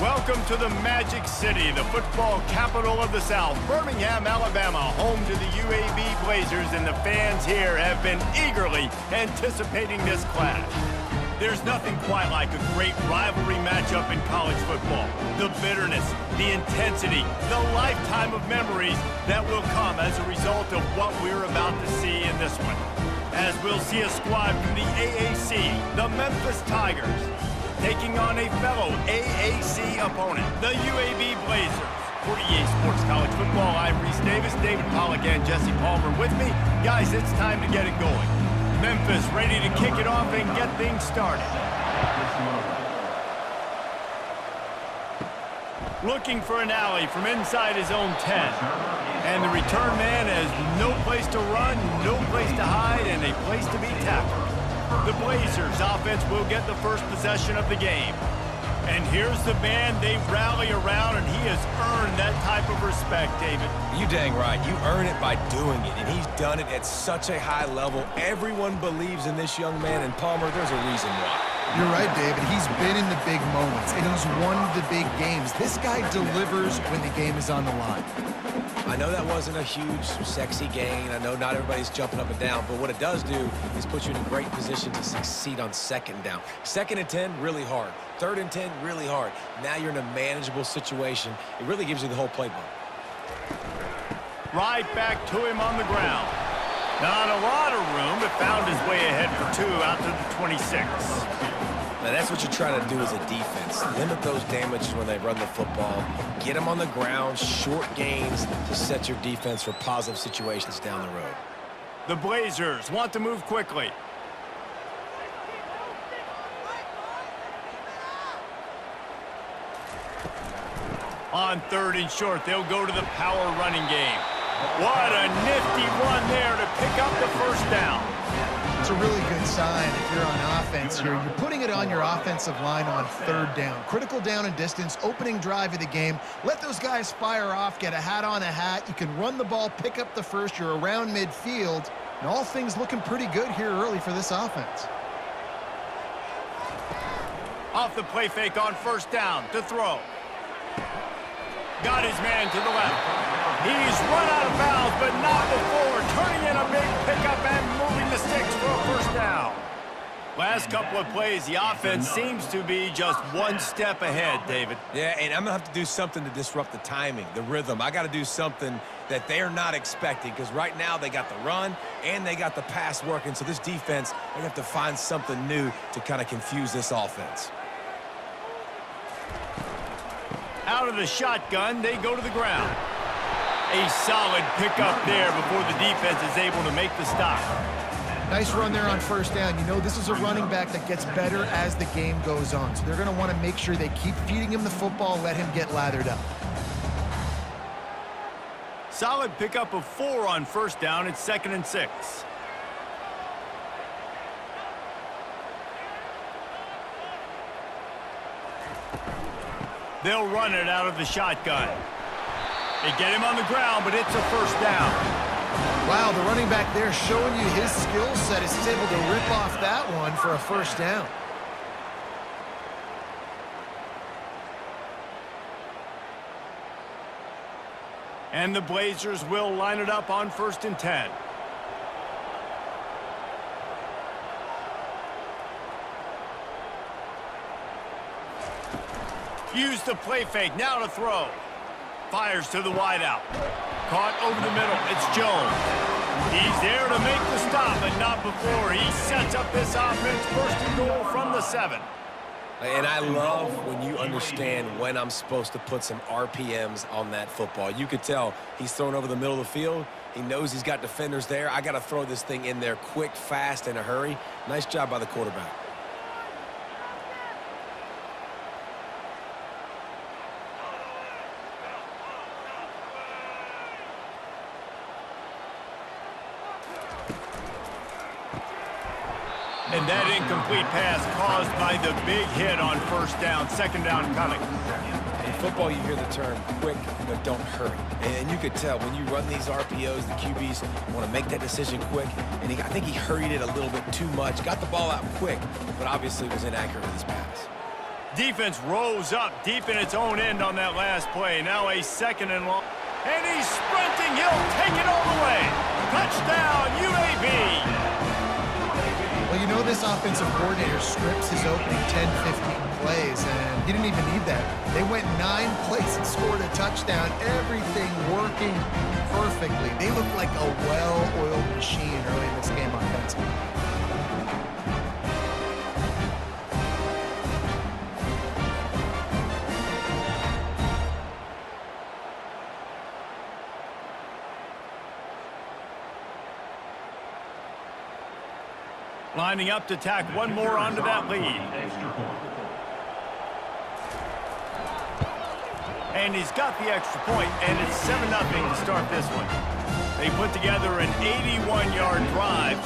Welcome to the Magic City, the football capital of the South, Birmingham, Alabama, home to the UAB Blazers, and the fans here have been eagerly anticipating this clash. There's nothing quite like a great rivalry matchup in college football. The bitterness, the intensity, the lifetime of memories that will come as a result of what we're about to see in this one. As we'll see a squad from the AAC, the Memphis Tigers, taking on a fellow AAC opponent, the UAB Blazers. For EA Sports College Football, I'm Reese Davis, David Pollack, and Jesse Palmer with me. Guys, it's time to get it going. Memphis ready to kick it off and get things started. Looking for an alley from inside his own 10. And the return man has no place to run, no place to hide, and a place to be tackled. The Blazers offense will get the first possession of the game. And here's the man they rally around, and he has earned that type of respect, David. You dang right. You earn it by doing it, and he's done it at such a high level. Everyone believes in this young man, and Palmer, there's a reason why. You're right, David. He's been in the big moments, and he's won the big games. This guy delivers when the game is on the line. I know that wasn't a huge, sexy gain. I know not everybody's jumping up and down, but what it does do is put you in a great position to succeed on second down. 2nd and 10, really hard. 3rd and 10, really hard. Now you're in a manageable situation. It really gives you the whole playbook. Right back to him on the ground. Not a lot of room, but found his way ahead for 2 out to the 26. Now, that's what you're trying to do as a defense. Limit those damages when they run the football. Get them on the ground, short gains to set your defense for positive situations down the road. The Blazers want to move quickly. On 3rd and short, they'll go to the power running game. What a nifty run there to pick up the first down. It's a really good sign if you're on offense here. You're putting it on your offensive line on 3rd down. Critical down and distance, opening drive of the game. Let those guys fire off, get a hat on a hat. You can run the ball, pick up the first. You're around midfield. And all things looking pretty good here early for this offense. Off the play fake on 1st down to throw. Got his man to the left. He's run out of bounds, but not before. Turning in a big pickup and moving the sticks for a 1st down. Last couple of plays, the offense seems to be just one step ahead, David. Yeah, and I'm going to have to do something to disrupt the timing, the rhythm. I got to do something that they're not expecting, because right now they got the run and they got the pass working. So this defense, they have to find something new to kind of confuse this offense. Out of the shotgun, they go to the ground. A solid pickup there before the defense is able to make the stop. Nice run there on 1st down. You know, this is a running back that gets better as the game goes on. So they're going to want to make sure they keep feeding him the football, let him get lathered up. Solid pickup of 4 on 1st down. It's 2nd and 6. They'll run it out of the shotgun. They get him on the ground, but it's a 1st down. Wow, the running back there showing you his skill set is able to rip off that one for a 1st down. And the Blazers will line it up on 1st and 10. Use the play fake, now to throw. Fires to the wideout. Caught over the middle, it's Jones. He's there to make the stop, but not before. He sets up this offense, 1st and goal from the 7. And I love when you understand when I'm supposed to put some RPMs on that football. You could tell he's thrown over the middle of the field. He knows he's got defenders there. I got to throw this thing in there quick, fast, in a hurry. Nice job by the quarterback. And that incomplete pass caused by the big hit on 1st down. 2nd down coming. In football, you hear the term quick, but don't hurry. And you could tell when you run these RPOs, the QBs want to make that decision quick. And I think he hurried it a little bit too much. Got the ball out quick, but obviously was inaccurate with his pass. Defense rose up deep in its own end on that last play. Now a 2nd and long. And he's sprinting. He'll take it all the way. Touchdown, UAB. Well, you know this offensive coordinator scripts his opening 10, 15 plays, and he didn't even need that. They went 9 plays and scored a touchdown. Everything working perfectly. They look like a well-oiled machine early in this game offensively. Lining up to tack one more onto that lead. And he's got the extra point, and it's 7-0 to start this one. They put together an 81-yard drive,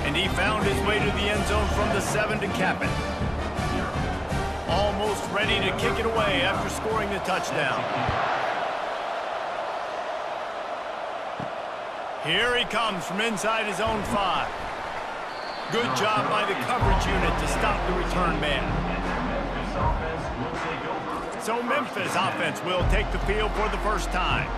and he found his way to the end zone from the 7 to cap it. Almost ready to kick it away after scoring the touchdown. Here he comes from inside his own 5. Good job by the coverage unit to stop the return man. So Memphis offense will take the field for the first time.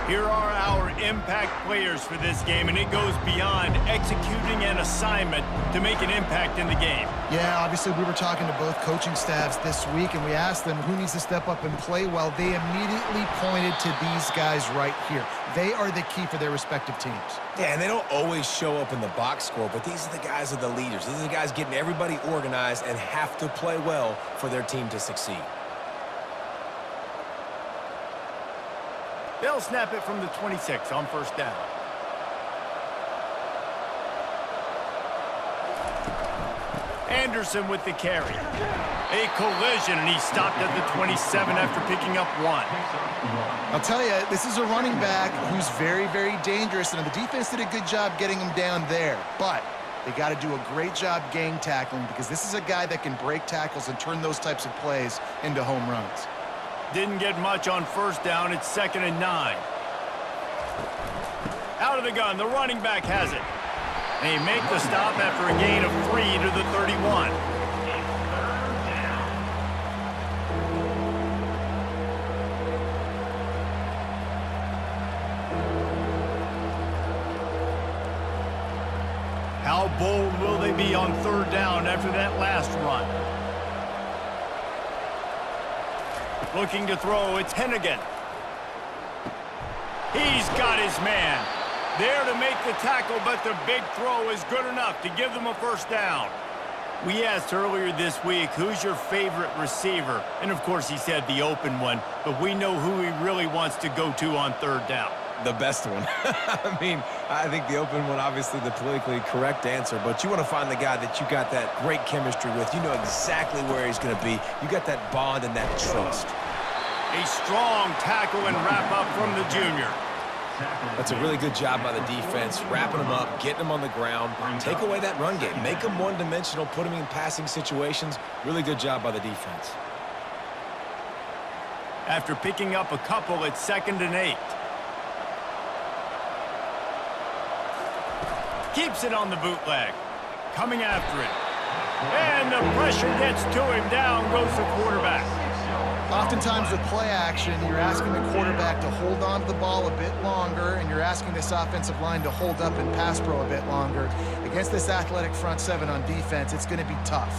Here are our impact players for this game, and it goes beyond executing an assignment to make an impact in the game. Yeah, obviously we were talking to both coaching staffs this week, and we asked them who needs to step up and play well. They immediately pointed to these guys right here. They are the key for their respective teams. Yeah, and they don't always show up in the box score, but these are the guys who are the leaders. These are the guys getting everybody organized and have to play well for their team to succeed. They'll snap it from the 26 on first down. Anderson with the carry. A collision, and he stopped at the 27 after picking up 1. I'll tell you, this is a running back who's very, very dangerous, and the defense did a good job getting him down there. But they got to do a great job gang tackling, because this is a guy that can break tackles and turn those types of plays into home runs. Didn't get much on first down. It's 2nd and 9. Out of the gun, the running back has it. They make the stop after a gain of 3 to the 31. How bold will they be on 3rd down after that last run? Looking to throw, it's Hennigan. He's got his man. There to make the tackle, but the big throw is good enough to give them a first down. We asked earlier this week, who's your favorite receiver? And of course he said the open one, but we know who he really wants to go to on 3rd down. The best one. I mean, I think the open one, obviously the politically correct answer, but you want to find the guy that you got that great chemistry with. You know exactly where he's going to be. You got that bond and that trust. A strong tackle and wrap up from the junior. That's a really good job by the defense, wrapping them up, getting them on the ground. Take away that run game. Make them one-dimensional, put them in passing situations. Really good job by the defense. After picking up a couple, it's 2nd and 8. Keeps it on the bootleg. Coming after it. And the pressure gets to him. Down goes the quarterback. Oftentimes with play action, you're asking the quarterback to hold on to the ball a bit longer, and you're asking this offensive line to hold up and pass pro a bit longer. Against this athletic front 7 on defense, it's going to be tough.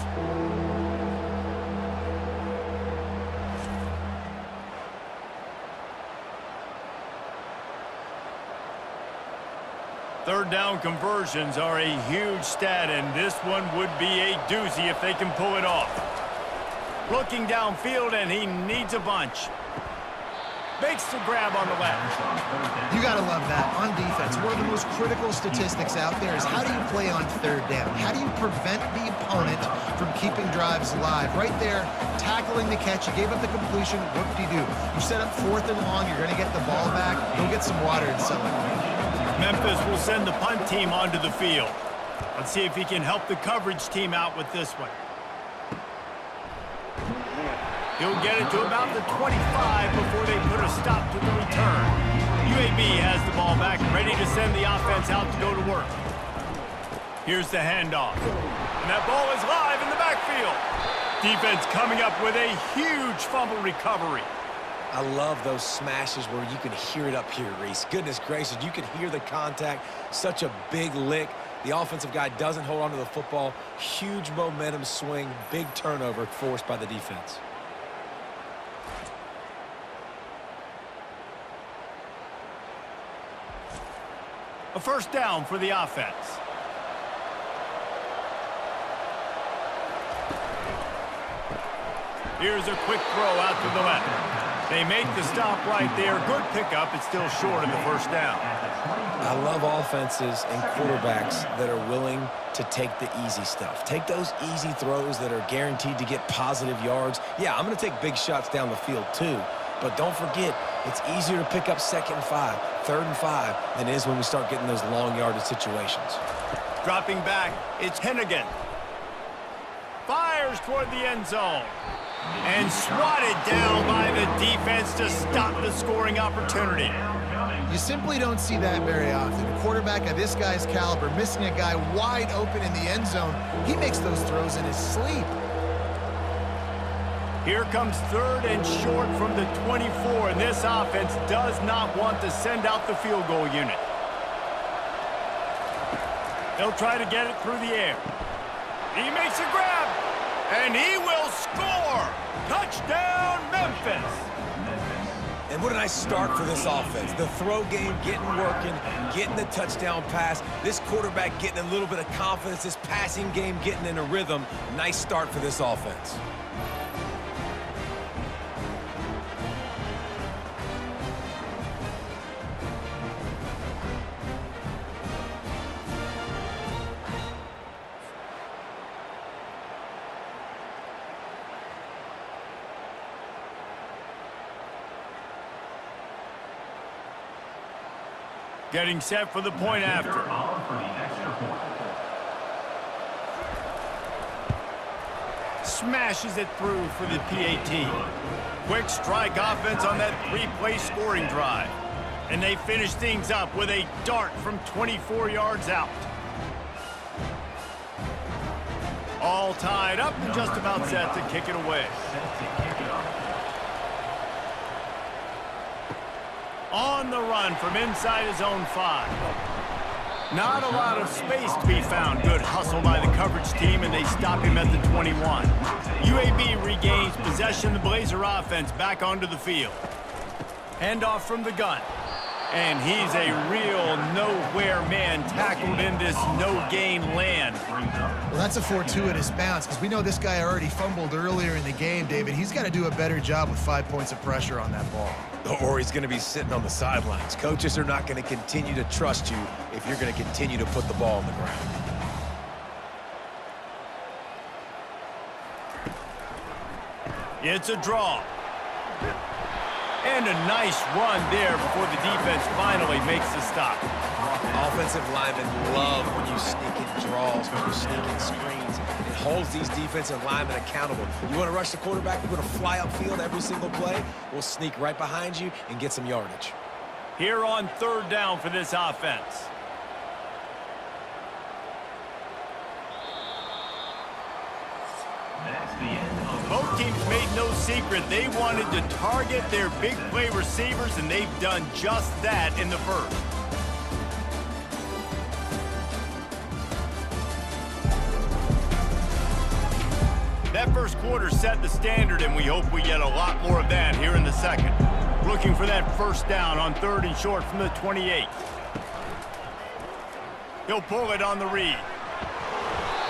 Third down conversions are a huge stat, and this one would be a doozy if they can pull it off. Looking downfield, and he needs a bunch. Makes the grab on the left. You got to love that. On defense, one of the most critical statistics out there is how do you play on 3rd down? How do you prevent the opponent from keeping drives alive? Right there, tackling the catch. You gave up the completion. Whoop-de-doo. You set up 4th and long. You're going to get the ball back. Go get some water and celebrate. Memphis will send the punt team onto the field. Let's see if he can help the coverage team out with this one. He'll get it to about the 25 before they put a stop to the return. UAB has the ball back, ready to send the offense out to go to work. Here's the handoff. And that ball is live in the backfield. Defense coming up with a huge fumble recovery. I love those smashes where you can hear it up here, Reese. Goodness gracious, you can hear the contact. Such a big lick. The offensive guy doesn't hold on to the football. Huge momentum swing, big turnover forced by the defense. A first down for the offense. Here's a quick throw out to the left. They make the stop right there. Good pickup. It's still short of the first down. I love offenses and quarterbacks that are willing to take the easy stuff. Take those easy throws that are guaranteed to get positive yards. Yeah, I'm going to take big shots down the field too. But don't forget, it's easier to pick up 2nd and 5, 3rd and 5 than it is when we start getting those long yardage situations. Dropping back, it's Hennigan. Fires toward the end zone. And swatted down by the defense to stop the scoring opportunity. You simply don't see that very often. A quarterback of this guy's caliber missing a guy wide open in the end zone. He makes those throws in his sleep. Here comes 3rd and short from the 24, and this offense does not want to send out the field goal unit. They'll try to get it through the air. He makes a grab, and he will score! Touchdown, Memphis! And what a nice start for this offense. The throw game getting working, getting the touchdown pass. This quarterback getting a little bit of confidence. This passing game getting in a rhythm. Nice start for this offense. Getting set for the point after. Smashes it through for the PAT. Quick strike offense on that 3-play scoring drive. And they finish things up with a dart from 24 yards out. All tied up and just about set to kick it away. On the run from inside his own 5. Not a lot of space to be found. Good hustle by the coverage team, and they stop him at the 21. UAB regains possession. The Blazer offense back onto the field. Handoff from the gun. And he's a real nowhere man tackled in this no-gain land. Well, that's a fortuitous bounce because we know this guy already fumbled earlier in the game, David. He's got to do a better job with 5 points of pressure on that ball. Or he's going to be sitting on the sidelines. Coaches are not going to continue to trust you if you're going to continue to put the ball on the ground. It's a draw. And a nice run there before the defense finally makes the stop. Offensive linemen love when you sneak in draws, when you sneak in screens. It holds these defensive linemen accountable. You want to rush the quarterback, you're going to fly upfield every single play. We'll sneak right behind you and get some yardage. Here on 3rd down for this offense. Both teams made no secret they wanted to target their big play receivers, and they've done just that in the first. That first quarter set the standard, and we hope we get a lot more of that here in the second. Looking for that first down on 3rd and short from the 28. He'll pull it on the read.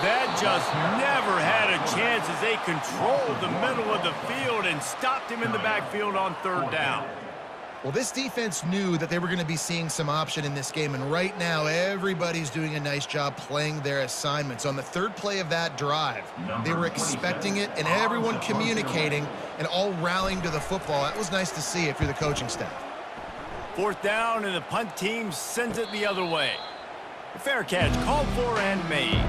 That just never had a chance as they controlled the middle of the field and stopped him in the backfield on 3rd down. Well, this defense knew that they were going to be seeing some option in this game, and right now everybody's doing a nice job playing their assignments. On the 3rd play of that drive, they were expecting it, and everyone communicating and all rallying to the football. That was nice to see if you're the coaching staff. 4th down, and the punt team sends it the other way. A fair catch called for and made.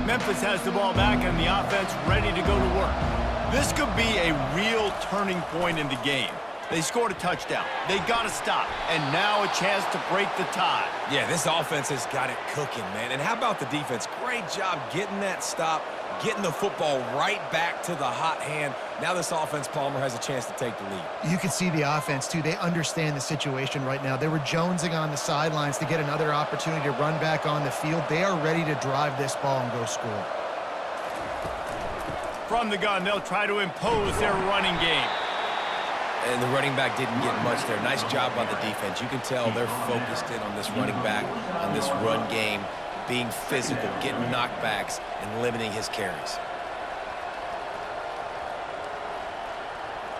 Memphis has the ball back and the offense ready to go to work. This could be a real turning point in the game. They scored a touchdown. They got to stop. And now a chance to break the tie. Yeah, this offense has got it cooking, man. And how about the defense? Great job getting that stop, getting the football right back to the hot hand. Now this offense, Palmer, has a chance to take the lead. You can see the offense, too. They understand the situation right now. They were jonesing on the sidelines to get another opportunity to run back on the field. They are ready to drive this ball and go score. From the gun, they'll try to impose their running game. And the running back didn't get much there. Nice job by the defense. You can tell they're focused in on this running back, on this run game, being physical, getting knockbacks, and limiting his carries.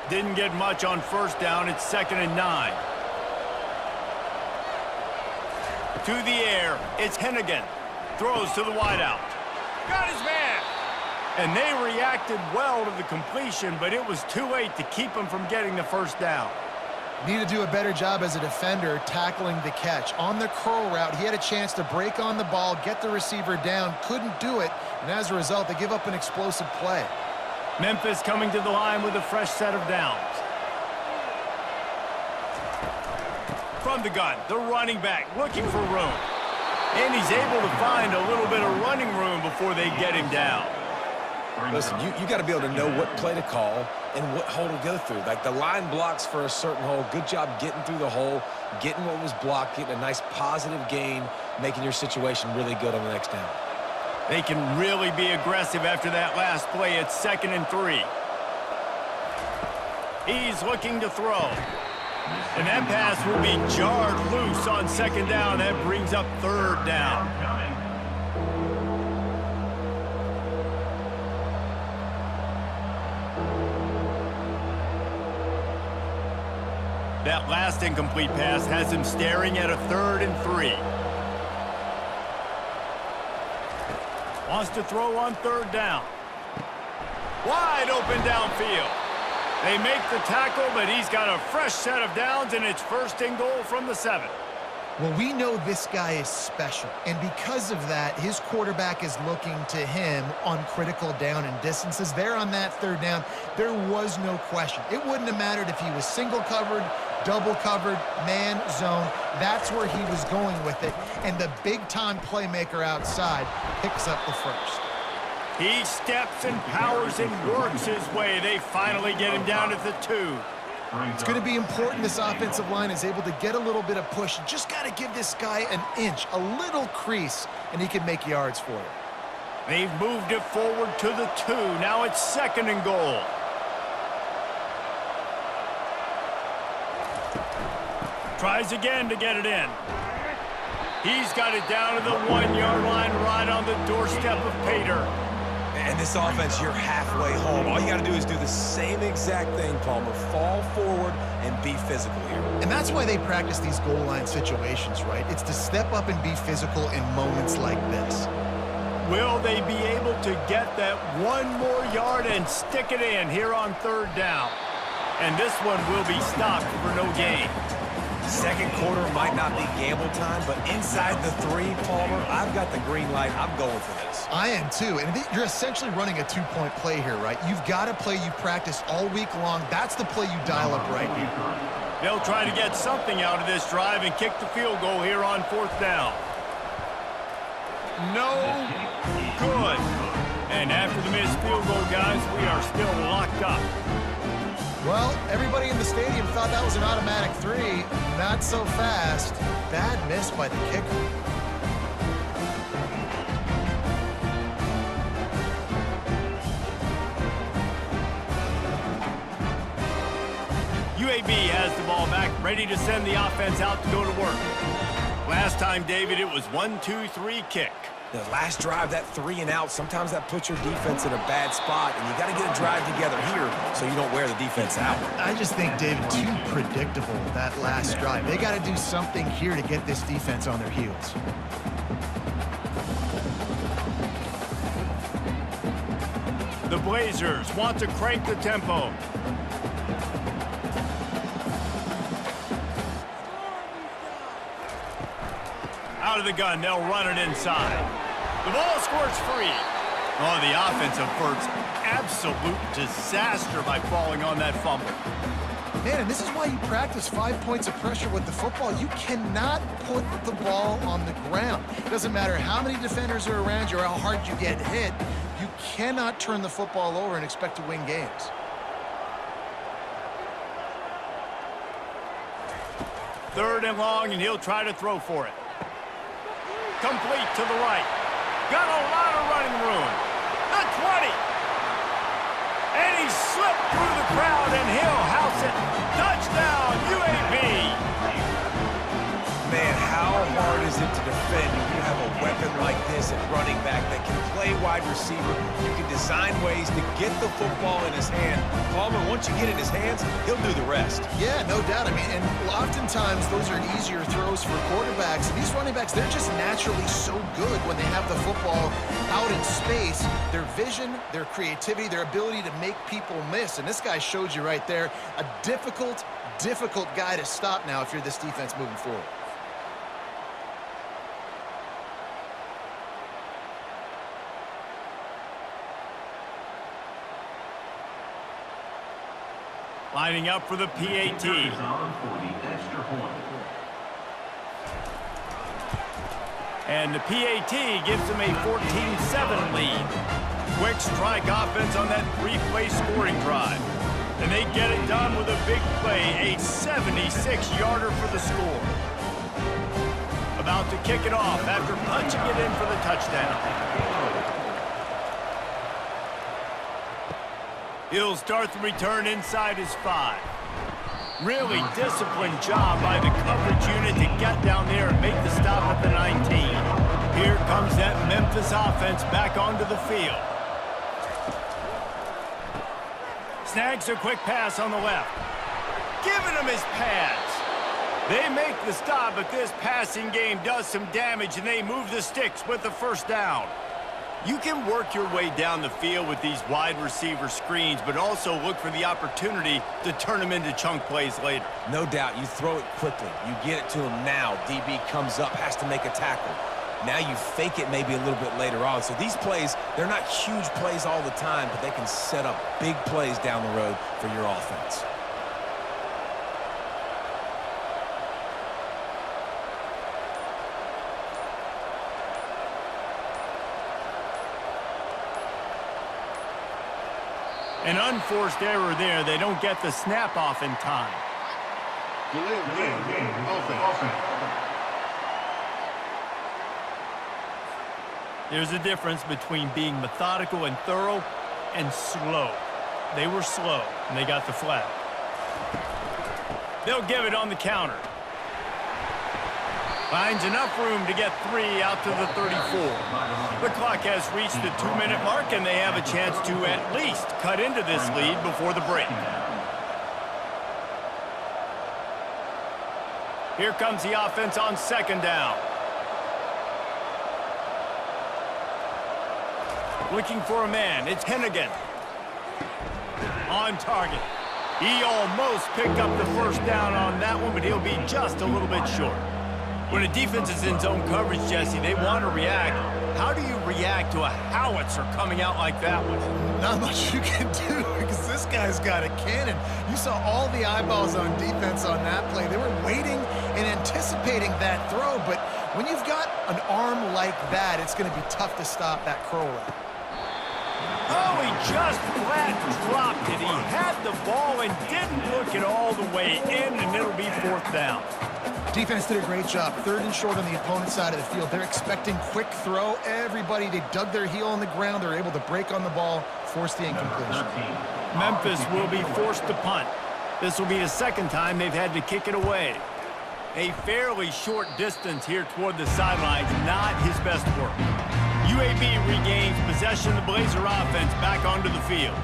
Didn't get much on first down. It's 2nd and 9. To the air, it's Hennigan. Throws to the wideout. Got his man. And they reacted well to the completion, but it was too late to keep him from getting the first down. Need to do a better job as a defender tackling the catch. On the curl route, he had a chance to break on the ball, get the receiver down, couldn't do it, and as a result, they give up an explosive play. Memphis coming to the line with a fresh set of downs. From the gun, the running back looking for room. And he's able to find a little bit of running room before they get him down. Listen, you got to be able to know what play to call and what hole to go through. Like the line blocks for a certain hole. Good job getting through the hole, getting what was blocked, getting a nice positive gain, making your situation really good on the next down. They can really be aggressive after that last play. It's 2nd and 3. He's looking to throw. And that pass will be jarred loose on 2nd down. That brings up 3rd down. That last incomplete pass has him staring at a 3rd and 3. Wants to throw on 3rd down. Wide open downfield. They make the tackle, but he's got a fresh set of downs, and it's 1st and goal from the 7. Well, we know this guy is special, and because of that, his quarterback is looking to him on critical down and distances. There on that 3rd down, there was no question. It wouldn't have mattered if he was single covered, double covered, man, zone. That's where he was going with it, and the big-time playmaker outside picks up the first. He steps and powers and works his way. They finally get him down at the 2. It's going to be important this offensive line is able to get a little bit of push. Just got to give this guy an inch, a little crease, and he can make yards for you. They've moved it forward to the 2. Now it's 2nd and goal. Tries again to get it in. He's got it down to the 1-yard line right on the doorstep of Pater. And this offense, you're halfway home. All you got to do is do the same exact thing, Palmer. Fall forward and be physical here. And that's why they practice these goal line situations, right? It's to step up and be physical in moments like this. Will they be able to get that 1 more yard and stick it in here on 3rd down? And this one will be stopped for no gain. Second quarter might not be gamble time, but inside the 3, Palmer, I've got the green light. I'm going for this. I am too, and you're essentially running a 2-point play here, right? You've got a play you practice all week long. That's the play you dial up right here. They'll try to get something out of this drive and kick the field goal here on 4th down. No good. And after the missed field goal, guys, we are still locked up. Well, everybody in the stadium thought that was an automatic 3. Not so fast. Bad miss by the kicker. UAB has the ball back, ready to send the offense out to go to work. Last time, David, it was 1-2-3 kick. The last drive, that 3 and out, sometimes that puts your defense in a bad spot, and you got to get a drive together here so you don't wear the defense out. I just think, David, too predictable, that last drive. They got to do something here to get this defense on their heels. The Blazers want to crank the tempo. Out of the gun, they'll run it inside. The ball squirts free. Oh, the offense averts absolute disaster by falling on that fumble. Man, and this is why you practice 5 points of pressure with the football. You cannot put the ball on the ground. It doesn't matter how many defenders are around you or how hard you get hit. You cannot turn the football over and expect to win games. Third and long, and he'll try to throw for it. Complete to the right. Got a lot of running room. The 20. And he slipped through the crowd, and he'll house it. Touchdown, UAB. Man, how hard is it to defend when you have a weapon like this at running back that can play wide receiver? You can design ways to get the football in his hand. Palmer, once you get it in his hands, he'll do the rest. Yeah, no doubt. I mean, and oftentimes those are easier throws for quarterbacks. These running backs, they're just naturally so good when they have the football out in space. Their vision, their creativity, their ability to make people miss. And this guy showed you right there, a difficult guy to stop now if you're this defense moving forward. Lining up for the PAT. And the PAT gives them a 14-7 lead. Quick strike offense on that three-play scoring drive. And they get it done with a big play, a 76-yarder for the score. About to kick it off after punching it in for the touchdown. He'll start the return inside his 5. Really disciplined job by the coverage unit to get down there and make the stop at the 19. Here comes that Memphis offense back onto the field. Snags a quick pass on the left. Giving him his pads. They make the stop, but this passing game does some damage, and they move the sticks with the first down. You can work your way down the field with these wide receiver screens, but also look for the opportunity to turn them into chunk plays later. No doubt, you throw it quickly. You get it to him now. DB comes up, has to make a tackle. Now you fake it maybe a little bit later on. So these plays, they're not huge plays all the time, but they can set up big plays down the road for your offense. An unforced error there. They don't get the snap off in time. There's a difference between being methodical and thorough and slow. They were slow, and they got the flag. They'll give it on the counter. Finds enough room to get 3 out to the 34. The clock has reached the 2-minute mark, and they have a chance to at least cut into this lead before the break. Here comes the offense on second down. Looking for a man. It's Hennigan. On target. He almost picked up the first down on that one, but he'll be just a little bit short. When a defense is in zone coverage, Jesse, they want to react. How do you react to a howitzer coming out like that one? Not much you can do because this guy's got a cannon. You saw all the eyeballs on defense on that play. They were waiting and anticipating that throw, but when you've got an arm like that, it's going to be tough to stop that curl route. Oh, he just flat dropped it. He had the ball and didn't look it all the way in, and it'll be fourth down. Defense did a great job. Third and short on the opponent's side of the field. They're expecting quick throw. Everybody, they dug their heel on the ground. They're able to break on the ball, force the incompletion. Memphis will be forced to punt. This will be the second time they've had to kick it away. A fairly short distance here toward the sidelines, not his best work. UAB regains possession of the Blazer offense back onto the field.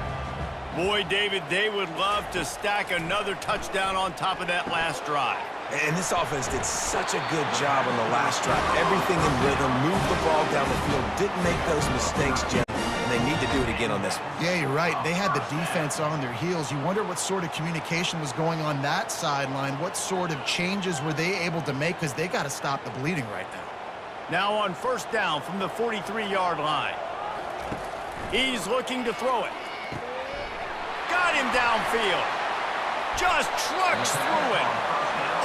Boy, David, they would love to stack another touchdown on top of that last drive. And this offense did such a good job on the last drive. Everything in rhythm, moved the ball down the field, didn't make those mistakes, Jim. And they need to do it again on this one. Yeah, you're right. They had the defense on their heels. You wonder what sort of communication was going on that sideline. What sort of changes were they able to make? Because they got to stop the bleeding right now. Now on first down from the 43-yard line. He's looking to throw it. Got him downfield. Just trucks through it.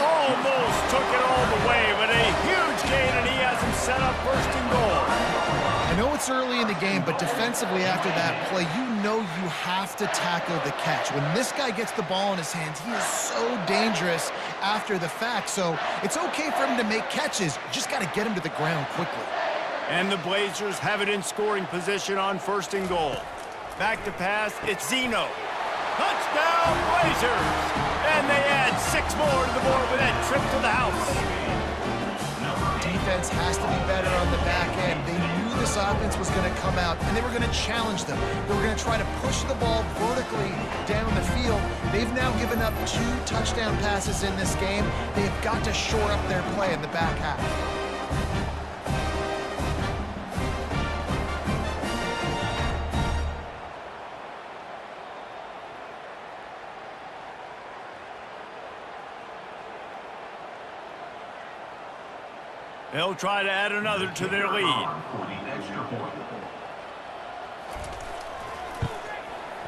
Almost took it all the way, but a huge gain, and he has him set up first and goal. I know it's early in the game, but defensively after that play, you know you have to tackle the catch. When this guy gets the ball in his hands, he is so dangerous after the fact. So it's okay for him to make catches. You just got to get him to the ground quickly. And the Blazers have it in scoring position on 1st and goal. Back to pass, it's Zeno. Touchdown, Blazers! And they add 6 more to the board with that trip to the house. Defense has to be better on the back end. They knew this offense was going to come out, and they were going to challenge them. They were going to try to push the ball vertically down the field. They've now given up 2 touchdown passes in this game. They have got to shore up their play in the back half. They'll try to add another to their lead.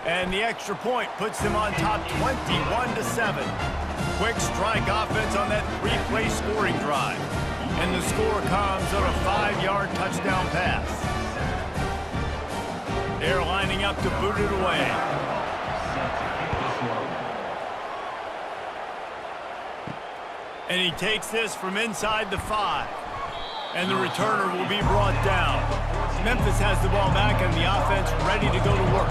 And the extra point puts them on top 21-7. Quick strike offense on that 3-play scoring drive. And the score comes on a 5-yard touchdown pass. They're lining up to boot it away. And he takes this from inside the 5. And the returner will be brought down. Memphis has the ball back and the offense ready to go to work.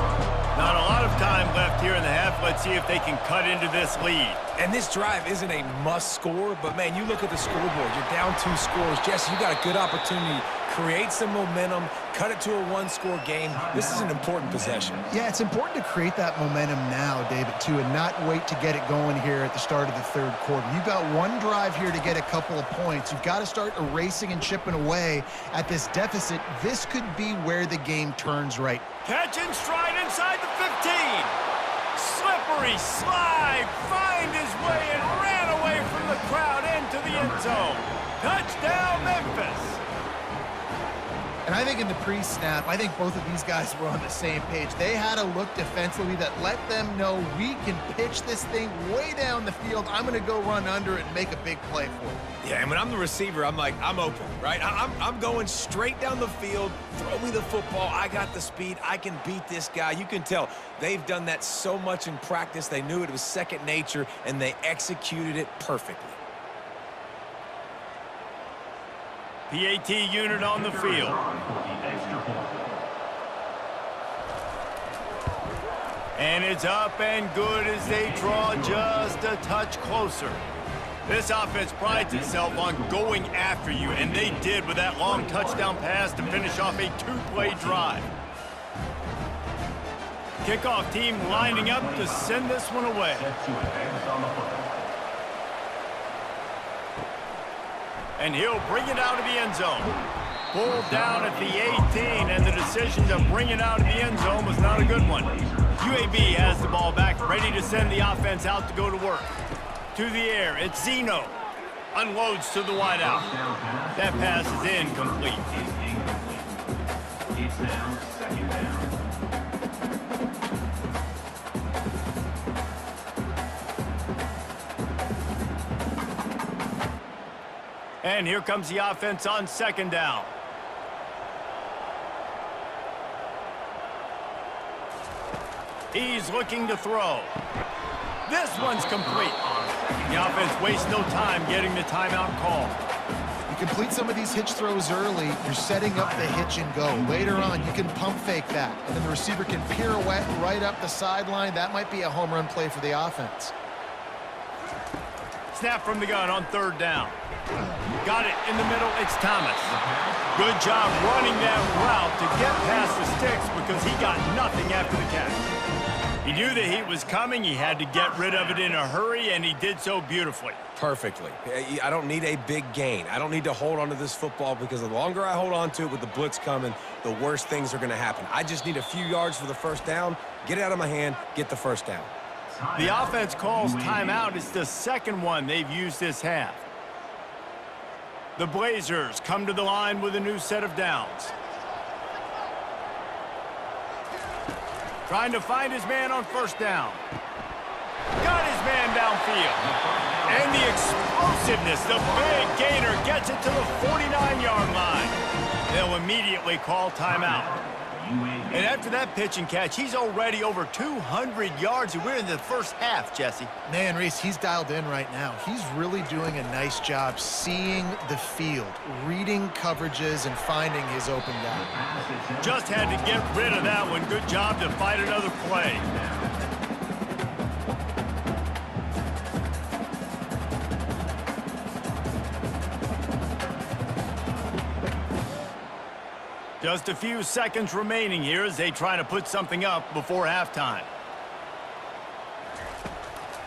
Not a lot of time left here in the half. Let's see if they can cut into this lead. And this drive isn't a must score, but man, you look at the scoreboard, you're down 2 scores. Jesse, you got a good opportunity. Create some momentum, cut it to a 1-score game. This is an important possession. Yeah, it's important to create that momentum now, David, too, and not wait to get it going here at the start of the 3rd quarter. You've got 1 drive here to get a couple of points. You've got to start erasing and chipping away at this deficit. This could be where the game turns right. Catch and stride inside the 15. Slippery slide, find his way and ran away from the crowd into the end zone. Touchdown, Memphis. And I think in the pre-snap, I think both of these guys were on the same page. They had a look defensively that let them know we can pitch this thing way down the field. I'm going to go run under it and make a big play for it. Yeah, and when I'm the receiver, I'm like, I'm open, right? I'm going straight down the field. Throw me the football. I got the speed. I can beat this guy. You can tell they've done that so much in practice. They knew it was second nature, and they executed it perfectly. PAT unit on the field. And it's up and good as they draw just a touch closer. This offense prides itself on going after you, and they did with that long touchdown pass to finish off a 2-play drive. Kickoff team lining up to send this one away. And he'll bring it out of the end zone. Pulled down at the 18, and the decision to bring it out of the end zone was not a good one. UAB has the ball back, ready to send the offense out to go to work. To the air, it's Zeno. Unloads to the wideout. That pass is incomplete. It's now 2nd down. And here comes the offense on 2nd down. He's looking to throw. This one's complete. The offense wastes no time getting the timeout call. You complete some of these hitch throws early, you're setting up the hitch and go. Later on, you can pump fake that, and then the receiver can pirouette right up the sideline. That might be a home run play for the offense. Snap from the gun on 3rd down. Got it in the middle, it's Thomas. Good job running that route to get past the sticks because he got nothing after the catch. He knew the heat was coming, he had to get rid of it in a hurry, and he did so beautifully. Perfectly. I don't need a big gain. I don't need to hold on to this football because the longer I hold on to it with the blitz coming, the worse things are going to happen. I just need a few yards for the 1st down, get it out of my hand, get the 1st down. The offense calls timeout. It's the 2nd one they've used this half. The Blazers come to the line with a new set of downs. Trying to find his man on 1st down. Got his man downfield. And the explosiveness, the big gainer gets it to the 49-yard line. They'll immediately call timeout. And after that pitch and catch, he's already over 200 yards, and we're in the first half, Jesse. Man, Reese, he's dialed in right now. He's really doing a nice job seeing the field, reading coverages, and finding his open guy. Just had to get rid of that one. Good job to fight another play. Just a few seconds remaining here as they try to put something up before halftime.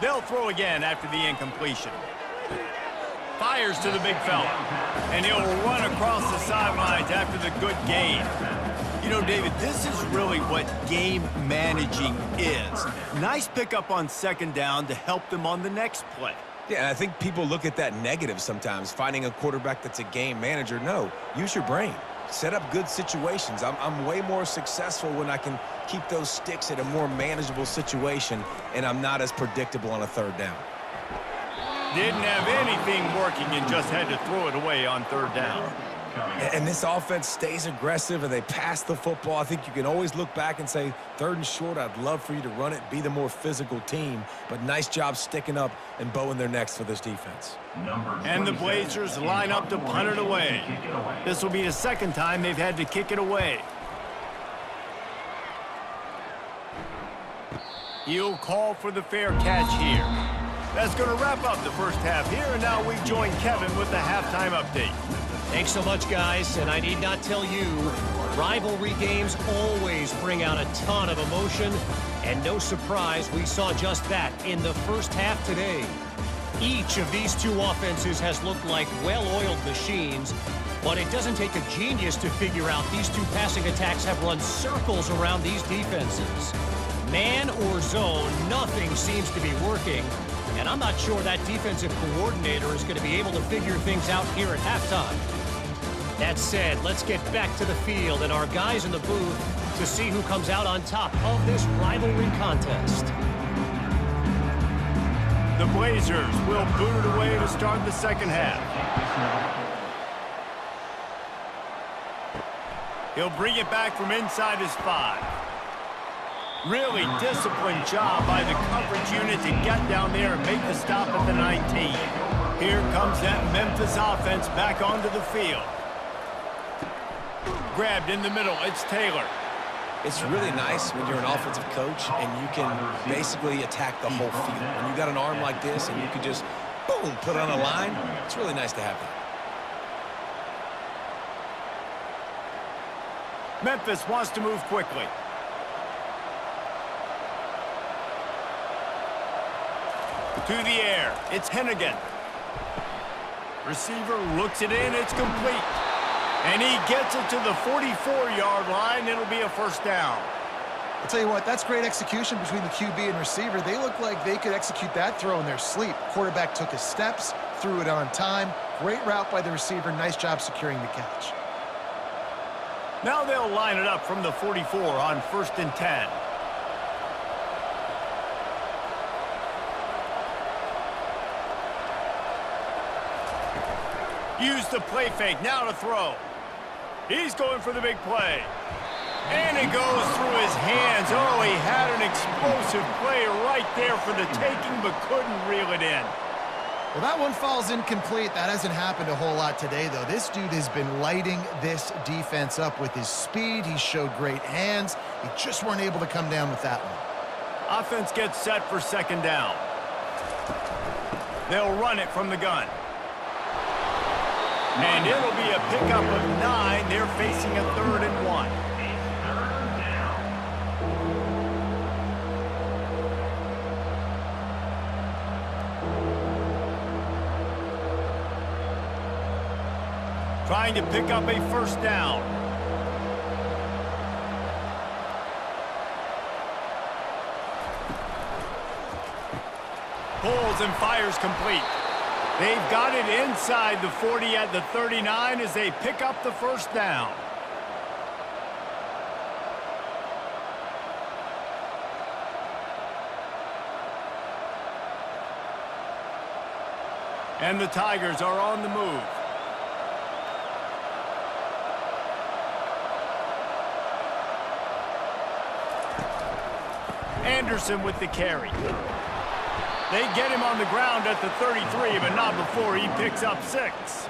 They'll throw again after the incompletion. Fires to the big fella. And he'll run across the sidelines after the good gain. You know, David, this is really what game managing is. Nice pickup on second down to help them on the next play. Yeah, and I think people look at that negative sometimes, finding a quarterback that's a game manager. No, use your brain. Set up good situations. I'm way more successful when I can keep those sticks at a more manageable situation, and I'm not as predictable on a third down. Didn't have anything working and just had to throw it away on third down. And this offense stays aggressive, and they pass the football. I think you can always look back and say, third and short, I'd love for you to run it, be the more physical team. But nice job sticking up and bowing their necks for this defense. And the Blazers line up to punt it away. This will be the second time they've had to kick it away. He'll call for the fair catch here. That's going to wrap up the first half here, and now we join Kevin with the halftime update. Thanks so much, guys, and I need not tell you, rivalry games always bring out a ton of emotion, and no surprise, we saw just that in the first half today. Each of these two offenses has looked like well-oiled machines, but it doesn't take a genius to figure out these two passing attacks have run circles around these defenses. Man or zone, nothing seems to be working, and I'm not sure that defensive coordinator is going to be able to figure things out here at halftime. That said, let's get back to the field and our guys in the booth to see who comes out on top of this rivalry contest. The Blazers will boot it away to start the second half. He'll bring it back from inside his 5. Really disciplined job by the coverage unit to get down there and make the stop at the 19. Here comes that Memphis offense back onto the field. Grabbed in the middle, it's Taylor. It's really nice when you're an offensive coach and you can basically attack the whole field. When you got an arm like this and you can just, boom, put on a line, it's really nice to have that. Memphis wants to move quickly. To the air, it's Hennigan. Receiver looks it in, it's complete. And he gets it to the 44-yard line. It'll be a first down. I'll tell you what, that's great execution between the QB and receiver. They look like they could execute that throw in their sleep. Quarterback took his steps, threw it on time. Great route by the receiver. Nice job securing the catch. Now they'll line it up from the 44 on 1st and 10. Use the play fake, now to throw. He's going for the big play. And it goes through his hands. Oh, he had an explosive play right there for the taking, but couldn't reel it in. Well, that one falls incomplete. That hasn't happened a whole lot today, though. This dude has been lighting this defense up with his speed. He showed great hands. He just weren't able to come down with that one. Offense gets set for second down. They'll run it from the gun. And it'll be a pickup of 9. They're facing a 3rd and 1. Trying to pick up a first down. Pulls and fires complete. They've got it inside the 40 at the 39 as they pick up the first down. And the Tigers are on the move. Anderson with the carry. They get him on the ground at the 33, but not before he picks up 6.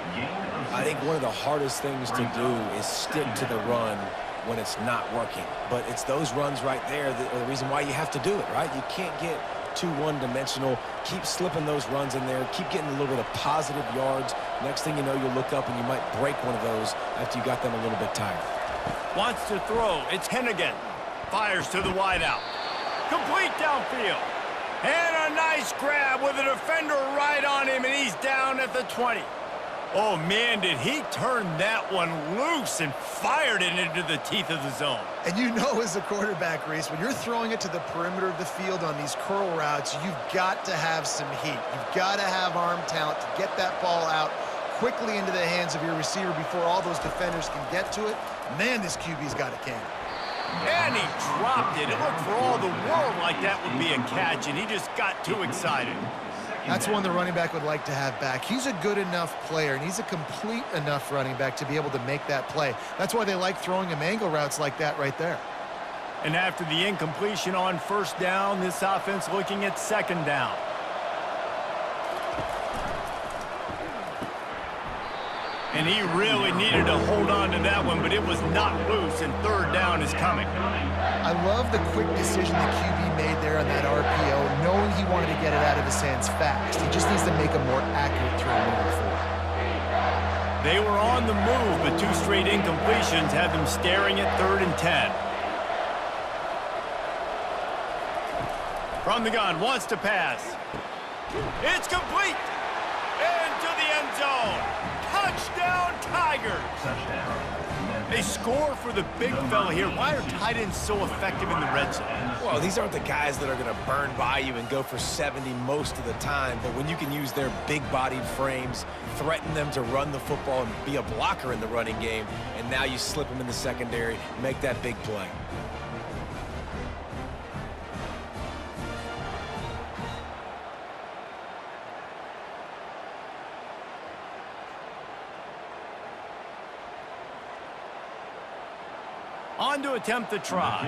I think one of the hardest things to do is stick to the run when it's not working. But it's those runs right there that are the reason why you have to do it, right? You can't get too one-dimensional. Keep slipping those runs in there. Keep getting a little bit of positive yards. Next thing you know, you'll look up and you might break one of those after you got them a little bit tired. Wants to throw. It's Hennigan. Fires to the wideout. Complete downfield. And a nice grab with a defender right on him, and he's down at the 20. Oh, man, did he turn that one loose and fired it into the teeth of the zone. And you know, as a quarterback, Reese, when you're throwing it to the perimeter of the field on these curl routes, you've got to have some heat. You've got to have arm talent to get that ball out quickly into the hands of your receiver before all those defenders can get to it. Man, this QB's got a cannon. And he dropped it. It looked for all the world like that would be a catch, and he just got too excited. That's one the running back would like to have back. He's a good enough player, and he's a complete enough running back to be able to make that play. That's why they like throwing him angle routes like that right there. And after the incompletion on first down, this offense looking at second down. And he really needed to hold on to that one, but it was not loose, and third down is coming. I love the quick decision the QB made there on that RPO, knowing he wanted to get it out of his hands fast. He just needs to make a more accurate throw moving forward. They were on the move, but 2 straight incompletions had them staring at 3rd and 10. From the gun, wants to pass. It's complete! Into the end zone! Touchdown, Tigers! They score for the big fella here. Why are tight ends so effective in the red zone? Well, these aren't the guys that are going to burn by you and go for 70 most of the time, but when you can use their big-bodied frames, threaten them to run the football and be a blocker in the running game, and now you slip them in the secondary, make that big play. On to attempt the try.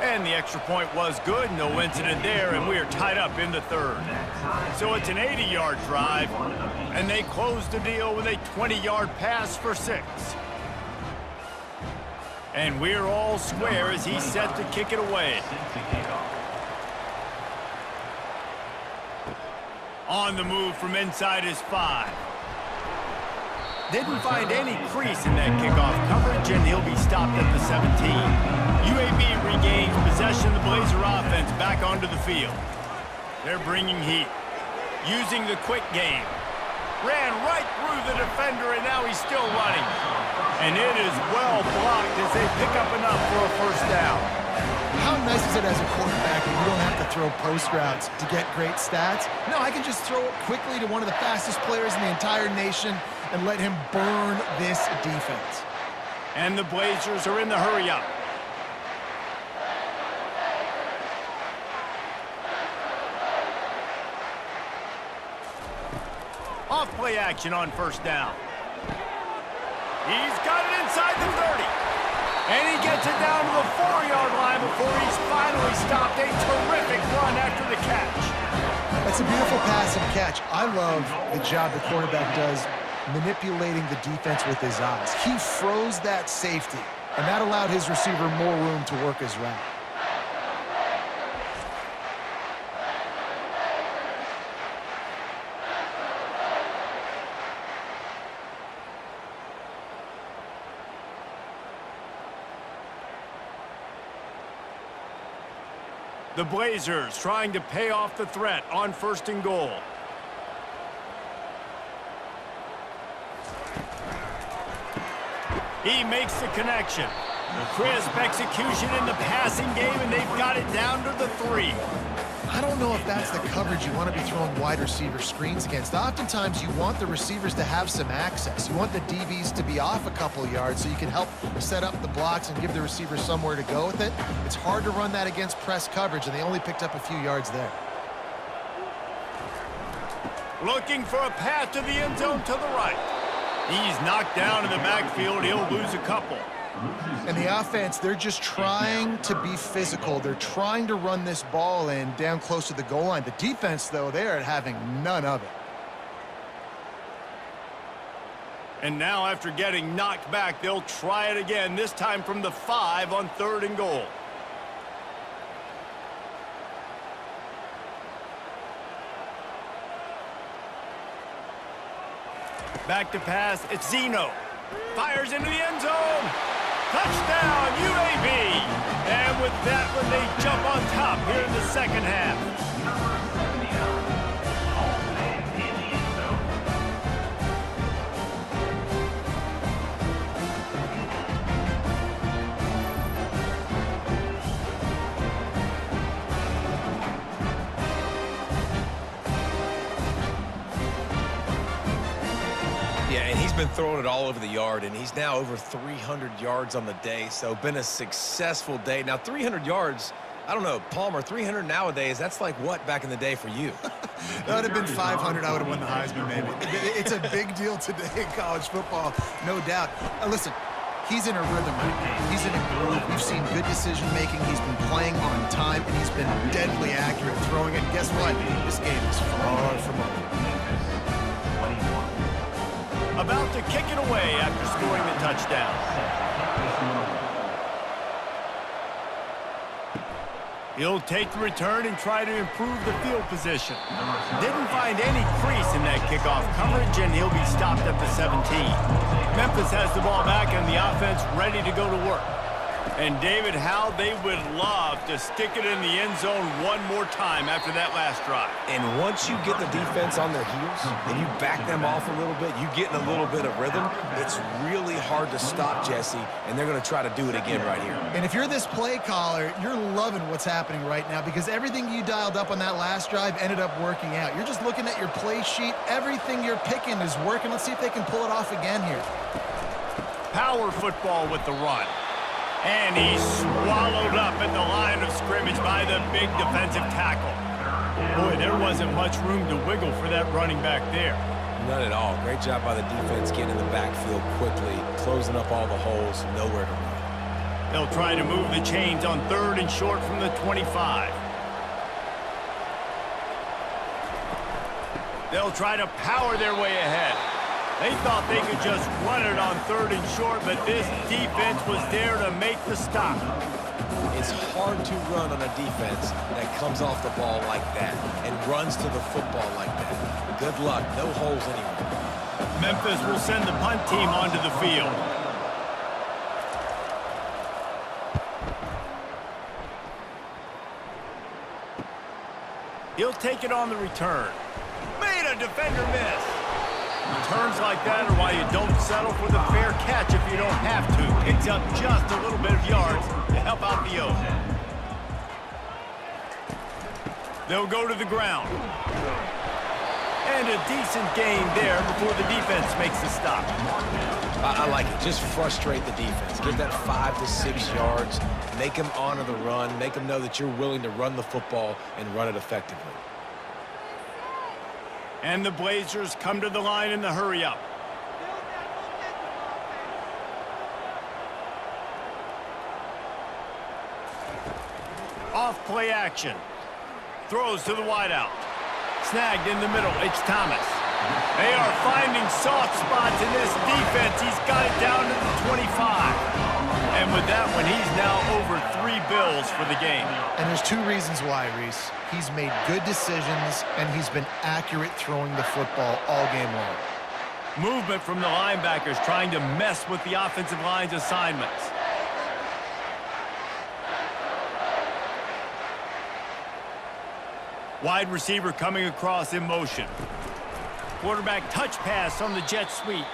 And the extra point was good. No incident there, and we are tied up in the 3rd. So it's an 80-yard drive, and they close the deal with a 20-yard pass for 6. And we're all square as he's set to kick it away. On the move from inside his 5. Didn't find any crease in that kickoff coverage, and he'll be stopped at the 17. UAB regains possession of the Blazer offense back onto the field. They're bringing heat, using the quick game. Ran right through the defender, and now he's still running. And it is well blocked as they pick up enough for a first down. How nice is it as a quarterback when you don't have to throw post routes to get great stats? No, I can just throw it quickly to one of the fastest players in the entire nation and let him burn this defense. And the Blazers are in the hurry-up. Off-play action on first down. He's got it inside the 30. And he gets it down to the 4-yard line before he's finally stopped. A terrific run after the catch. That's a beautiful pass and catch. I love the job the quarterback does manipulating the defense with his eyes. He froze that safety, and that allowed his receiver more room to work his route. The Blazers trying to pay off the threat on 1st and goal. He makes the connection. Crisp execution in the passing game, and they've got it down to the 3. I don't know if that's the coverage you want to be throwing wide receiver screens against. Oftentimes, you want the receivers to have some access. You want the DBs to be off a couple yards so you can help set up the blocks and give the receiver somewhere to go with it. It's hard to run that against press coverage, and they only picked up a few yards there. Looking for a path to the end zone to the right. He's knocked down in the backfield. He'll lose a couple. And the offense, they're just trying to be physical. They're trying to run this ball in down close to the goal line. The defense, though, they're having none of it. And now after getting knocked back, they'll try it again, this time from the 5 on 3rd and goal. Back to pass, it's Zeno. Fires into the end zone. Touchdown, UAB. And with that one, they jump on top here in the second half. Yeah, and he's been throwing it all over the yard, and he's now over 300 yards on the day, so been a successful day. Now, 300 yards, I don't know, Palmer, 300 nowadays, that's like what back in the day for you? That would have been 500. I would have won the Heisman, maybe. It's a big deal today in college football, no doubt. Listen, he's in a rhythm right now. He's in a groove. We've seen good decision-making. He's been playing on time, and he's been deadly accurate throwing it. And guess what? This game is far from over. About to kick it away after scoring the touchdown. He'll take the return and try to improve the field position. Didn't find any crease in that kickoff coverage, and he'll be stopped at the 17. Memphis has the ball back and the offense ready to go to work. And David, how they would love to stick it in the end zone one more time after that last drive. And once you get the defense on their heels and you back them off a little bit, you get in a little bit of rhythm, it's really hard to stop, Jesse, and they're going to try to do it again right here. And if you're this play caller, you're loving what's happening right now because everything you dialed up on that last drive ended up working out. You're just looking at your play sheet. Everything you're picking is working. Let's see if they can pull it off again here. Power football with the run. And he's swallowed up at the line of scrimmage by the big defensive tackle. Boy, there wasn't much room to wiggle for that running back there. None at all. Great job by the defense getting in the backfield quickly, closing up all the holes, nowhere to run. They'll try to move the chains on 3rd and short from the 25. They'll try to power their way ahead. They thought they could just run it on 3rd and short, but this defense was there to make the stop. It's hard to run on a defense that comes off the ball like that and runs to the football like that. Good luck. No holes anywhere. Memphis will send the punt team onto the field. He'll take it on the return. Made a defender miss. Returns like that are why you don't settle for the fair catch if you don't have to. Picks up just a little bit of yards to help out the O. They'll go to the ground. And a decent gain there before the defense makes the stop. I like it. Just frustrate the defense. Get that 5 to 6 yards. Make them honor the run. Make them know that you're willing to run the football and run it effectively. And the Blazers come to the line in the hurry-up. Off play action. Throws to the wideout. Snagged in the middle. It's Thomas. They are finding soft spots in this defense. He's got it down to the 25. And with that one, he's now over 3 bills for the game. And there's 2 reasons why, Reese. He's made good decisions, and he's been accurate throwing the football all game long. Movement from the linebackers trying to mess with the offensive line's assignments. Wide receiver coming across in motion. Quarterback touch pass on the jet sweep.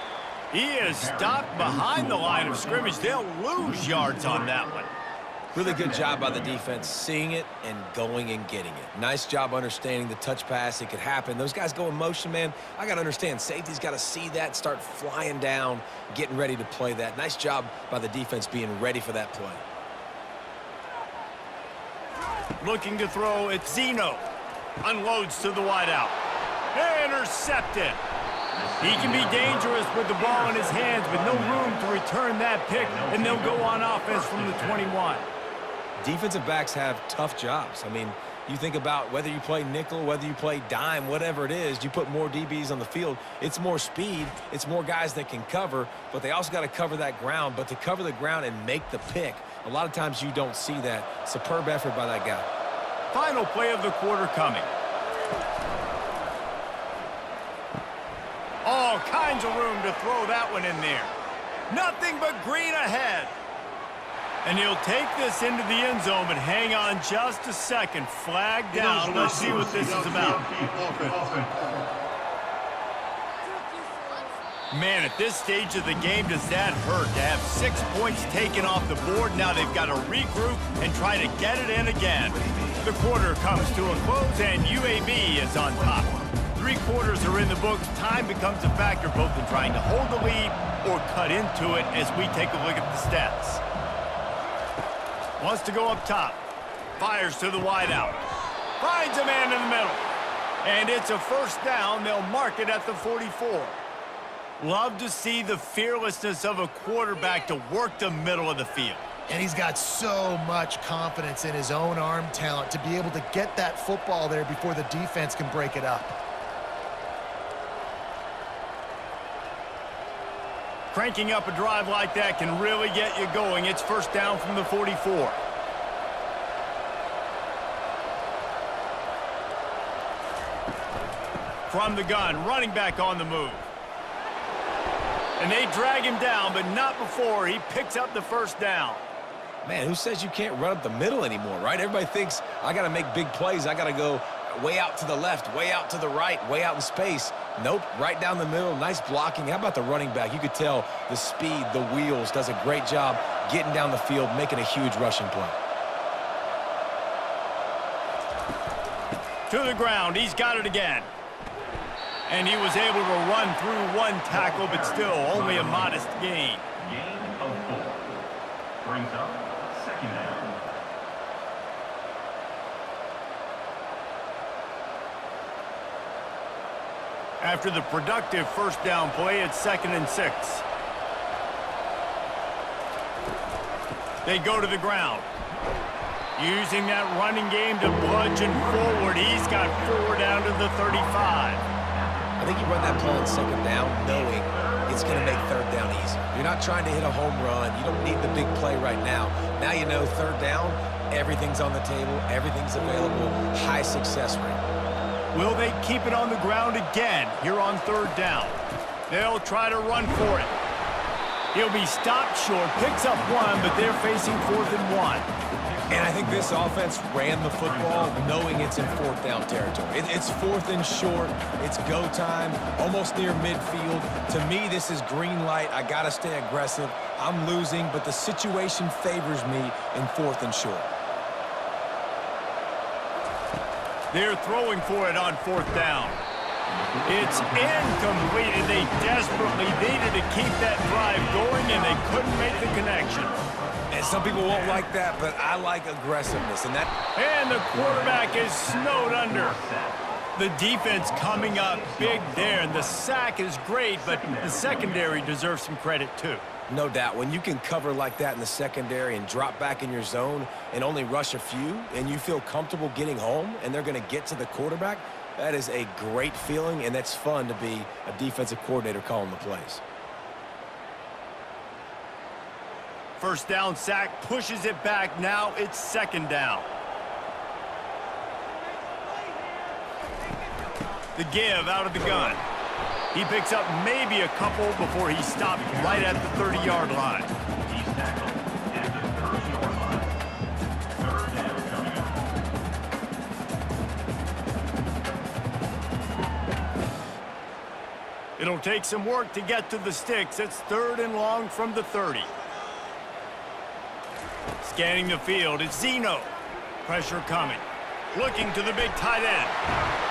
He is stopped behind the line of scrimmage. They'll lose yards on that one. Really good job by the defense seeing it and going and getting it. Nice job understanding the touch pass. It could happen. Those guys go in motion, man. I got to understand. Safety's got to see that, start flying down, getting ready to play that. Nice job by the defense being ready for that play. Looking to throw, it's Zeno. Unloads to the wideout. Intercepted. He can be dangerous with the ball in his hands, but no room to return that pick, and they'll go on offense from the 21. Defensive backs have tough jobs. I mean, you think about whether you play nickel, whether you play dime, whatever it is, you put more DBs on the field. It's more speed. It's more guys that can cover, but they also got to cover that ground. But to cover the ground and make the pick, a lot of times you don't see that. Superb effort by that guy. Final play of the quarter coming. All kinds of room to throw that one in there. Nothing but green ahead. And he'll take this into the end zone, but hang on just a second. Flag down. Let's see what this is about. Man, at this stage of the game, does that hurt to have 6 points taken off the board? Now they've got to regroup and try to get it in again. The quarter comes to a close, and UAB is on top. 3 quarters are in the books. Time becomes a factor both in trying to hold the lead or cut into it as we take a look at the stats. Wants to go up top. Fires to the wideout. Finds a man in the middle. And it's a first down. They'll mark it at the 44. Love to see the fearlessness of a quarterback to work the middle of the field. And he's got so much confidence in his own arm talent to be able to get that football there before the defense can break it up. Cranking up a drive like that can really get you going. It's first down from the 44. From the gun, running back on the move. And they drag him down, but not before he picks up the first down. Man, who says you can't run up the middle anymore, right? Everybody thinks I got to make big plays. I got to go way out to the left, way out to the right, way out in space. Nope, right down the middle. Nice blocking. How about the running back? You could tell the speed, the wheels, does a great job getting down the field, making a huge rushing play. To the ground. He's got it again. And he was able to run through one tackle, but still only a modest gain. Gain of 4. Brings up second down. After the productive first down play, it's 2nd and 6. They go to the ground. Using that running game to bludgeon forward. He's got 4 down to the 35. I think you run that play on 2nd down knowing it's going to make 3rd down easy. You're not trying to hit a home run. You don't need the big play right now. Now you know 3rd down, everything's on the table, everything's available, high success rate. Will they keep it on the ground again here on 3rd down? They'll try to run for it. He'll be stopped short, picks up 1, but they're facing 4th and 1. And I think this offense ran the football knowing it's in 4th down territory. It's 4th and short. It's go time, almost near midfield. To me, this is green light. I got to stay aggressive. I'm losing, but the situation favors me in 4th and short. They're throwing for it on 4th down. It's incomplete, and they desperately needed to keep that drive going, and they couldn't make the connection. And some people won't like that, but I like aggressiveness. And the quarterback is snowed under. The defense coming up big there, and the sack is great, but the secondary deserves some credit too. No doubt. When you can cover like that in the secondary and drop back in your zone and only rush a few, and you feel comfortable getting home, and they're going to get to the quarterback, that is a great feeling, and that's fun to be a defensive coordinator calling the plays. First down sack, pushes it back. Now it's 2nd down. The give out of the gun. He picks up maybe a couple before he stopped right at the 30-yard line. He's tackled at the 30-yard line. 3rd down coming up. It'll take some work to get to the sticks. It's 3rd and long from the 30. Scanning the field, it's Zeno. Pressure coming. Looking to the big tight end.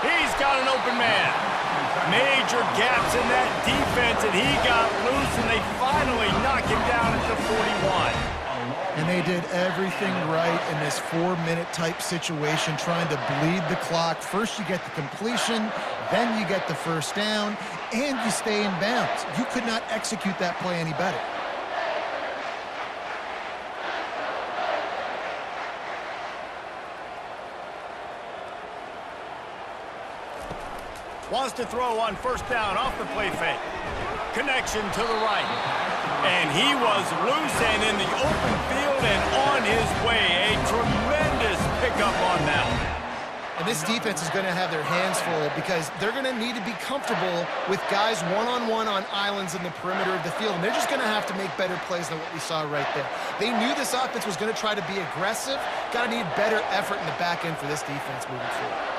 He's got an open man. Major gaps in that defense, and he got loose, and they finally knock him down at the 41. And they did everything right in this 4-minute type situation, trying to bleed the clock. First you get the completion, then you get the first down, and you stay in bounds. You could not execute that play any better. Wants to throw on first down off the play fake. Connection to the right. And he was loose and in the open field and on his way. A tremendous pickup on that. And this defense is going to have their hands full because they're going to need to be comfortable with guys one-on-one on islands in the perimeter of the field. And they're just going to have to make better plays than what we saw right there. They knew this offense was going to try to be aggressive. Got to need better effort in the back end for this defense moving forward.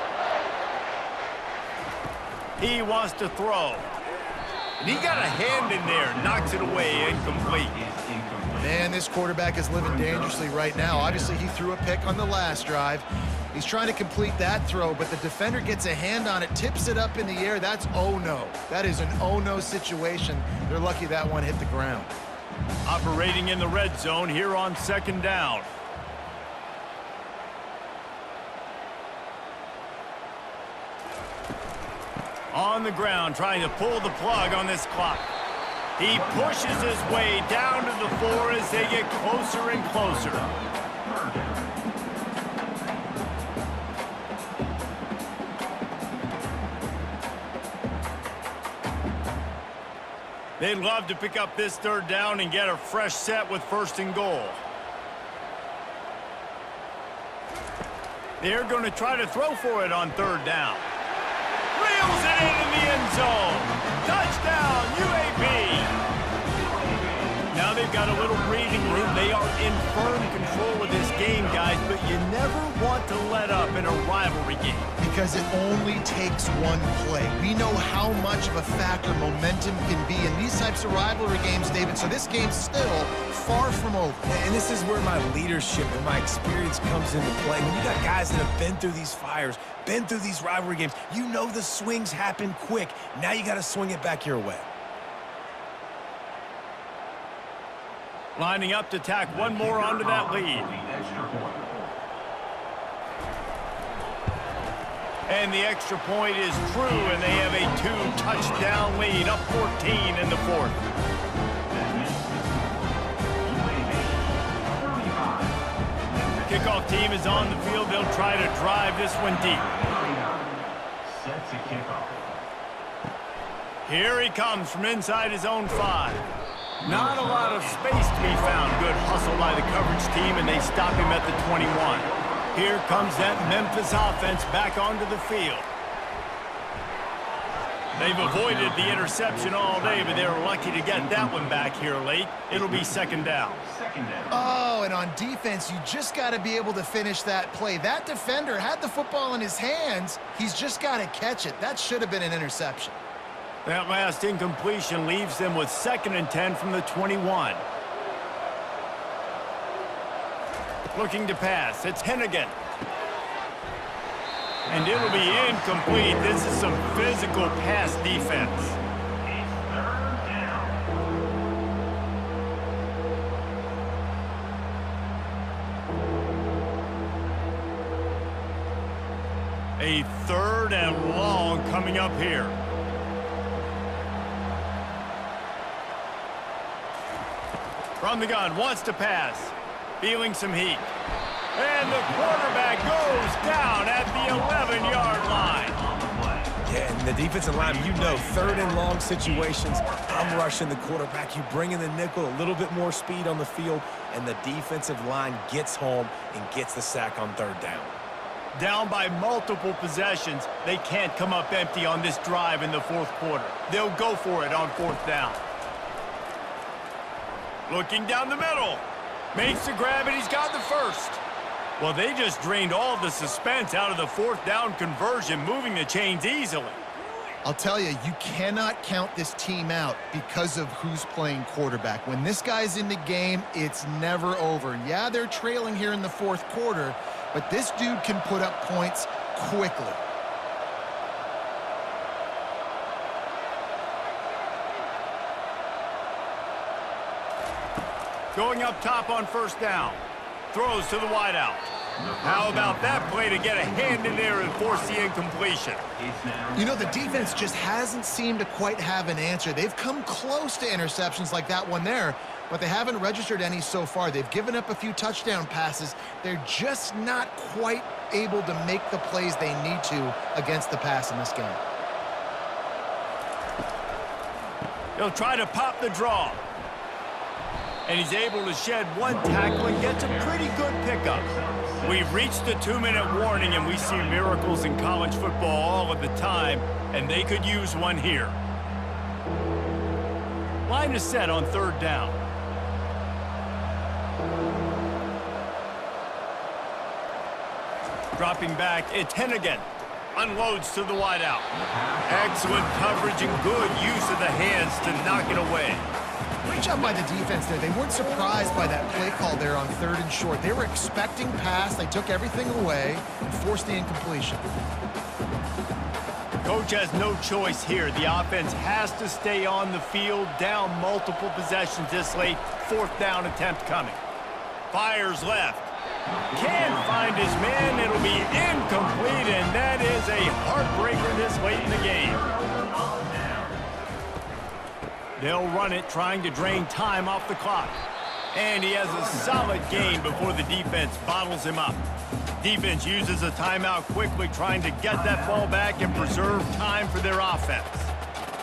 He wants to throw. And he got a hand in there, knocks it away, incomplete. Man, this quarterback is living dangerously right now. Obviously, he threw a pick on the last drive. He's trying to complete that throw, but the defender gets a hand on it, tips it up in the air. That's oh-no. That is an oh-no situation. They're lucky that one hit the ground. Operating in the red zone here on second down. On the ground, trying to pull the plug on this clock. He pushes his way down to the 4 as they get closer and closer. They'd love to pick up this third down and get a fresh set with first and goal. They're going to try to throw for it on third down. Reels it in the end zone. Touchdown, UAB. Now they've got a little breathing room. They are in firm control of this game, guys, but you never want to let up in a rivalry game. Because it only takes one play. We know how much of a factor momentum can be in these types of rivalry games, David, so this game's still far from over. And this is where my leadership and my experience comes into play. When you got guys that have been through these fires, been through these rivalry games, you know the swings happen quick. Now you got to swing it back your way. Lining up to tack one more onto that lead. And the extra point is true, and they have a 2-touchdown lead, up 14 in the fourth. Kickoff team is on the field. They'll try to drive this one deep. Set to kickoff. Here he comes from inside his own 5. Not a lot of space to be found. Good hustle by the coverage team, and they stop him at the 21. Here comes that Memphis offense back onto the field. They've avoided the interception all day, but they were lucky to get that one back here late. It'll be second down. Oh, and on defense, you just got to be able to finish that play. That defender had the football in his hands. He's just got to catch it. That should have been an interception. That last incompletion leaves them with 2nd and 10 from the 21. Looking to pass. It's Hennigan. And it'll be incomplete. This is some physical pass defense. A 3rd and long coming up here. From the gun, wants to pass. Feeling some heat. And the quarterback goes down at the 11-yard line. Yeah, and the defensive line, you know, 3rd and long situations, I'm rushing the quarterback. You bring in the nickel, a little bit more speed on the field, and the defensive line gets home and gets the sack on 3rd down. Down by multiple possessions, they can't come up empty on this drive in the 4th quarter. They'll go for it on 4th down. Looking down the middle. Makes the grab, and he's got the 1st. Well, they just drained all the suspense out of the 4th down conversion, moving the chains easily. I'll tell you, you cannot count this team out because of who's playing quarterback. When this guy's in the game, it's never over. Yeah, they're trailing here in the 4th quarter, but this dude can put up points quickly. Going up top on 1st down. Throws to the wideout. How about that play to get a hand in there and force the incompletion? You know, the defense just hasn't seemed to quite have an answer. They've come close to interceptions like that one there, but they haven't registered any so far. They've given up a few touchdown passes. They're just not quite able to make the plays they need to against the pass in this game. He'll try to pop the draw. And he's able to shed one tackle and gets a pretty good pickup. We've reached the 2-minute warning, and we see miracles in college football all of the time, and they could use one here. Line is set on 3rd down. Dropping back, it's Hennigan. Unloads to the wideout. Excellent coverage and good use of the hands to knock it away. Great job by the defense there. They weren't surprised by that play call there on 3rd and short. They were expecting pass. They took everything away and forced the incompletion. Coach has no choice here. The offense has to stay on the field, down multiple possessions this late. 4th down attempt coming. Fires left. Can't find his man. It'll be incomplete, and that is a heartbreaker this late in the game. They'll run it, trying to drain time off the clock. And he has a solid gain before the defense bottles him up. Defense uses a timeout quickly, trying to get that ball back and preserve time for their offense.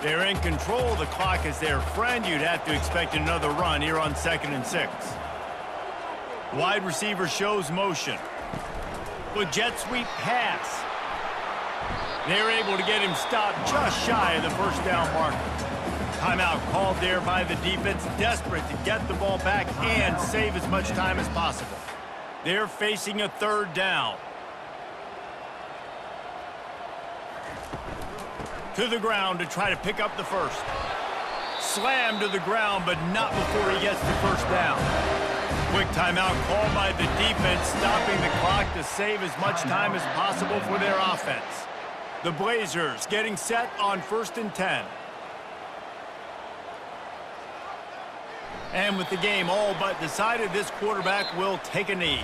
They're in control of the clock as their friend. You'd have to expect another run here on 2nd and 6. Wide receiver shows motion. Good jet sweep pass. They're able to get him stopped just shy of the 1st down marker. Timeout called there by the defense, desperate to get the ball back and save as much time as possible. They're facing a 3rd down. To the ground to try to pick up the 1st. Slammed to the ground, but not before he gets the 1st down. Quick timeout called by the defense, stopping the clock to save as much time as possible for their offense. The Blazers getting set on 1st and 10. And with the game all but decided, this quarterback will take a knee.